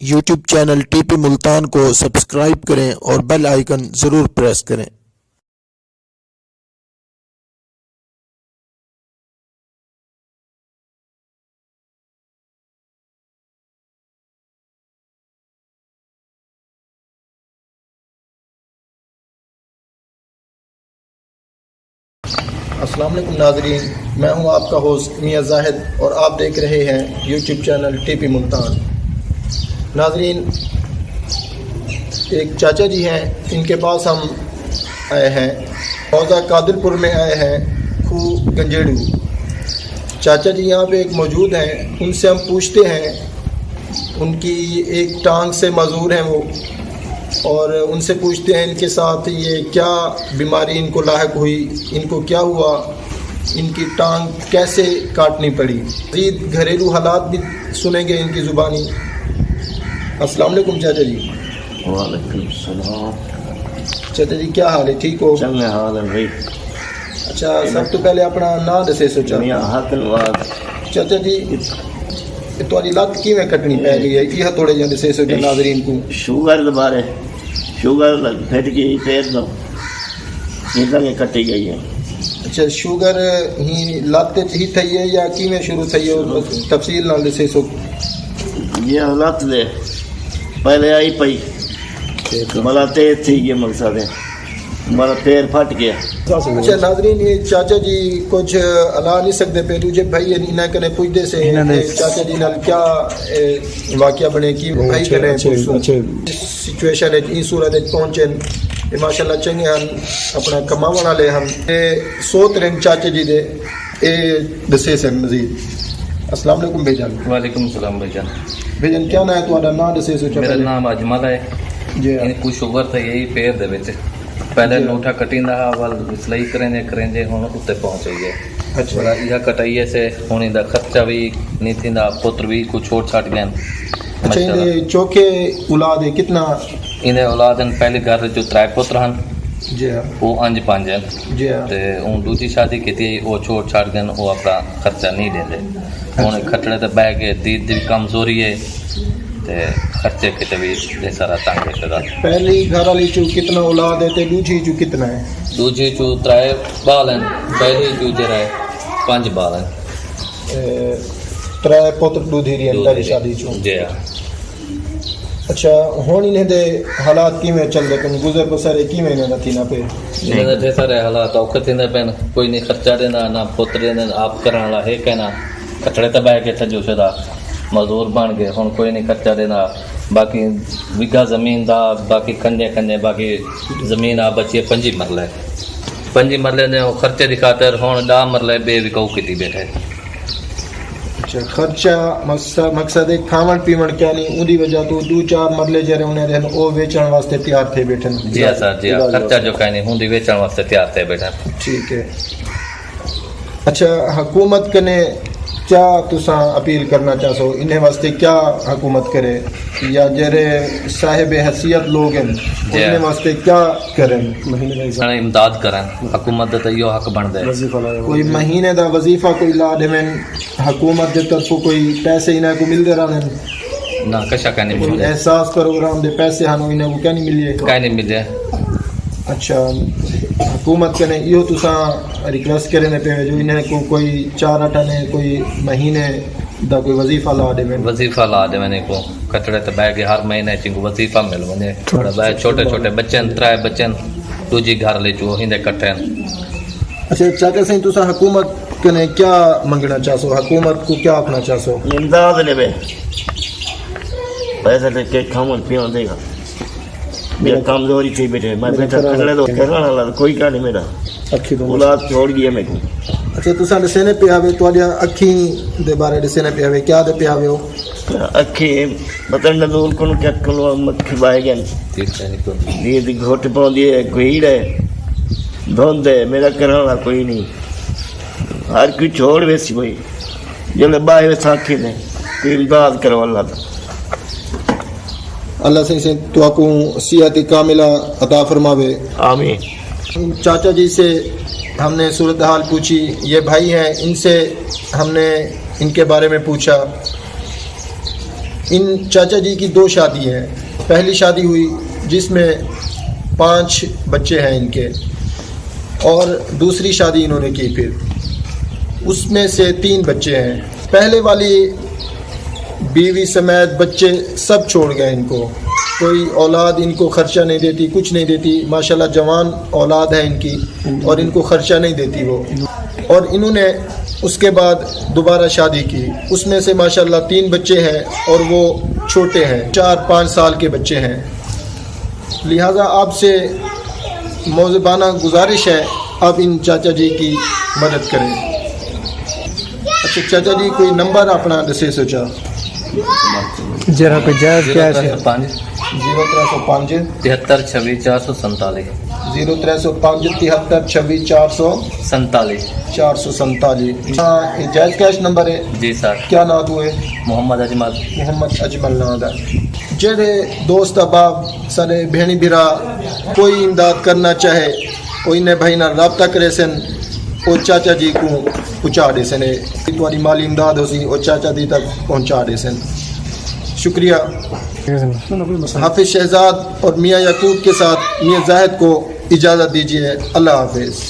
YouTube channel T P Multan کو subscribe کریں اور بیل آئیکن ضرور پریس کریں۔ السلام علیکم ناظرین، میں ہوں آپ کا ہوسٹ میاں زاہد اور آپ دیکھ رہے ہیں YouTube channel T P Multan. ناظرین، ایک چاچا جی ہیں، ان کے پاس ہم آئے ہیں، حوضہ قادر پور میں آئے ہیں، کھو گنجیڑو۔ چاچا جی یہاں پہ ایک موجود ہیں، ان سے ہم پوچھتے ہیں، ان کی ایک ٹانگ سے معذور ہیں وہ، اور ان سے پوچھتے ہیں ان کے ساتھ یہ کیا بیماری ان کو لاحق ہوئی، ان کو کیا ہوا، ان کی ٹانگ کیسے کاٹنی پڑی، مزید گھریلو حالات بھی سنیں گے ان کی زبانی۔ السلام علیکم چاچا جی۔ وعلیکم السلام۔ چاچا جی کیا حال ہے، ٹھیک ہو؟ چنگے حال ہے بھائی۔ اچھا، سب تو پہلے اپنا نام دسے سوچا۔ میاں حق نواز۔ چاچا جی تھوڑی لت کیویں کٹنی پی گئی ہے، یہ تھوڑے جہاں دسے سوچا ناظرین کو۔ شوگر بارے شوگر پھٹ گئی پیر دو یہ کٹی گئی ہے۔ اچھا، شوگر ہی لت ہی تھی ہے یا کیویں شروع تھی ہے، تفصیل نال دسے سو۔ یہ حالت دے پہلے آئی پئی بلا تیز تھی، یہ مقصد ہے ہمارا پیر پھٹ گیا۔ اچھا ناظرین، یہ چاچا جی کچھ الا نہیں سکتے پہلو جب بھائی انہیں کنے پوچھتے سے چاچا جی نال کیا واقعہ بنے کی بھائی کنے سچویشن ہے، این صورت پہنچے ماشاءاللہ چنگے ہن، اپنا کماون والے ہم سوت رہن چاچا جی دے اے دسے سے مزید۔ السلام علیکم بھائی جان۔ وعلیکم السلام بھائی جان۔ بھائی جان کیا نام ہے تہاڈا، نام دسے سو۔ میرا نام اجمل ہے جی۔ ان کو شوگر تھی یہی پیر دے وچ، پہلے نوٹا کٹیندا ول اصلاحی کریں ہن اوتے پہنچ گئی ہے۔ اچھا، یہ کٹائیے سے ہن دا خرچہ بھی نہیں تھیندا، پتر بھی کو چھوڑ چھٹ گئے۔ اچھا، یہ چوکے اولاد ہے کتنا؟ انہیں اولاد پہلے گھر جو 3 پتر ہیں، جی ہاں، وہ 5 ہیں، جی ہاں، تے اون دوسری شادی کی وہ چھوڑ چھٹ گئے، وہ اپنا خرچہ نہیں دیندے۔ ہن کھٹڑے تے بہ کے دید دی کمزوری ہے تے خرچے کتے بھی دے سارا تنگ ہے شدا۔ پہلی گھر والی چو کتنا اولاد ہے تے دوسری چو کتنا ہے؟ دوجی چو 3 بال ہیں، پہلی چو جرا ہے 5 بال ہیں۔ 3 پتر دوسری ہیں پہلی شادی چو۔ جی ہاں۔ اچھا، ہون انہیں دے حالات کیویں چل رہے پن، گزر بسر کیویں انہیں دا تھی نہ پہ؟ انہیں دے ڈھیر سارے حالات اوکھے تھیندے پین، کوئی نہیں خرچہ دینا، نہ پتر دینا، آپ کرن والا ہے کہنا کٹڑے تے بہ کے تھجو شدا مزدور بن گئے، ہن کوئی نہیں خرچہ دینا۔ باقی وگا زمین دا باقی کنجے باقی زمین آ بچی 5 مرلے 5 مرلے نے خرچے دی خاطر ہن 10 مرلے بے وکاؤ کیتی بیٹھے۔ اچھا، خرچہ مقصد ہے کھاون پیون کیا نہیں، اون دی وجہ تو 2-4 مرلے جڑے انہیں رہن او ویچن واسطے تیار تھے بیٹھے۔ جی ہاں سر، جی ہاں، خرچہ جو کہیں نہیں ہوندی ویچن واسطے تیار تھے بیٹھے۔ ٹھیک ہے۔ اچھا، حکومت کنے کیا تساں اپیل کرنا چاہو، انہیں واسطے کیا حکومت کرے، یا جڑے صاحب حیثیت لوگ ہیں انہیں واسطے کیا کریں؟ امداد کریں، حکومت دا یہ حق بنتا ہے۔ کوئی مہینے دا وظیفہ کوئی لا دیں، حکومت کے طرف کوئی پیسے انہیں کو ملتے رہنے؟ نہ کشا کہ نہیں ملے، احساس پروگرام دے پیسے ہنو انہیں کو کیا نہیں ملے؟ کہ نہیں ملے۔ اچھا، حکومت کنے یہ تساں ریکویسٹ کرنے پہ جو انہیں کو کوئی 4-8 نے کوئی مہینے دا کوئی وظیفہ لا دے، وظیفہ لا دے میں کو کٹڑے تے بہ کے ہر مہینے چنگو وظیفہ مل ونے۔ چھوٹے بچے 3 بچے دوجی گھر لے جو ہندے کٹے۔ اچھا چاچا سی، تساں حکومت کنے کیا منگنا چاہو، حکومت کو کیا آکھنا چاہو؟ امداد لے پیسے لے کے کھاون پیون دے گا، میرا کمزوری تھی بیٹھے، میں بیٹھا کھڑے دو کرنا والا کوئی کا نہیں، میرا اولاد چھوڑ گیا میرے کو۔ اچھا، تساں دسنے پہ آوے تواڈیاں اکھیں دے بارے دسنے پہ آوے، کیا دے پہ آوے ہو؟ اکھی پتہ نہ دور کون کیا کلو مکھی بائے گئے یہ دی گھوٹ پوندی ہے، کوئی ہے دھوند ہے، میرا کرنا والا کوئی نہیں، ہر کوئی چھوڑ ویسی بھائی جلے باہر ویسا اکھی نے کوئی امداد کرو اللہ تا۔ اللہ سے تو آپ کو صحت کاملہ عطا فرماوے، آمین۔ چاچا جی سے ہم نے صورتحال پوچھی، یہ بھائی ہیں، ان سے ہم نے ان کے بارے میں پوچھا، ان چاچا جی کی 2 شادی ہیں. پہلی شادی ہوئی جس میں 5 بچے ہیں ان کے, اور دوسری شادی انہوں نے کی پھر, اس میں سے 3 بچے ہیں. پہلے والی بیوی سمیت بچے سب چھوڑ گئے ان کو, کوئی اولاد ان کو خرچہ نہیں دیتی, کچھ نہیں دیتی. ماشاءاللہ جوان اولاد ہے ان کی اور ان کو خرچہ نہیں دیتی وہ. اور انہوں نے اس کے بعد دوبارہ شادی کی, اس میں سے ماشاءاللہ 3 بچے ہیں اور وہ چھوٹے ہیں, 4-5 سال کے بچے ہیں. لہٰذا آپ سے موضوعانہ گزارش ہے آپ ان چاچا جی کی مدد کریں. اچھا چاچا جی کوئی نمبر اپنا دسے سوچا. ذرا کوئی جائز کیا ہے 0305 0305 7326 447 0305 7326 447. 447. یہ جائز کیش نمبر ہے. جی سر. کیا نام ہوئے؟ محمد اجمل. محمد اجمل نام ہے. جڑے دوست احباب سارے بہنی بھرا کوئی امداد کرنا چاہے کوئی نے بھائی نہ رابطہ کرے سن وہ چاچا جی کو پہنچا دے سن. تمہاری مالی امداد ہو سی وہ چاچا جی تک پہنچا دے سن. شکریہ. حافظ شہزاد اور میاں یعقوب کے ساتھ میاں زاہد کو اجازت دیجیے. اللہ حافظ.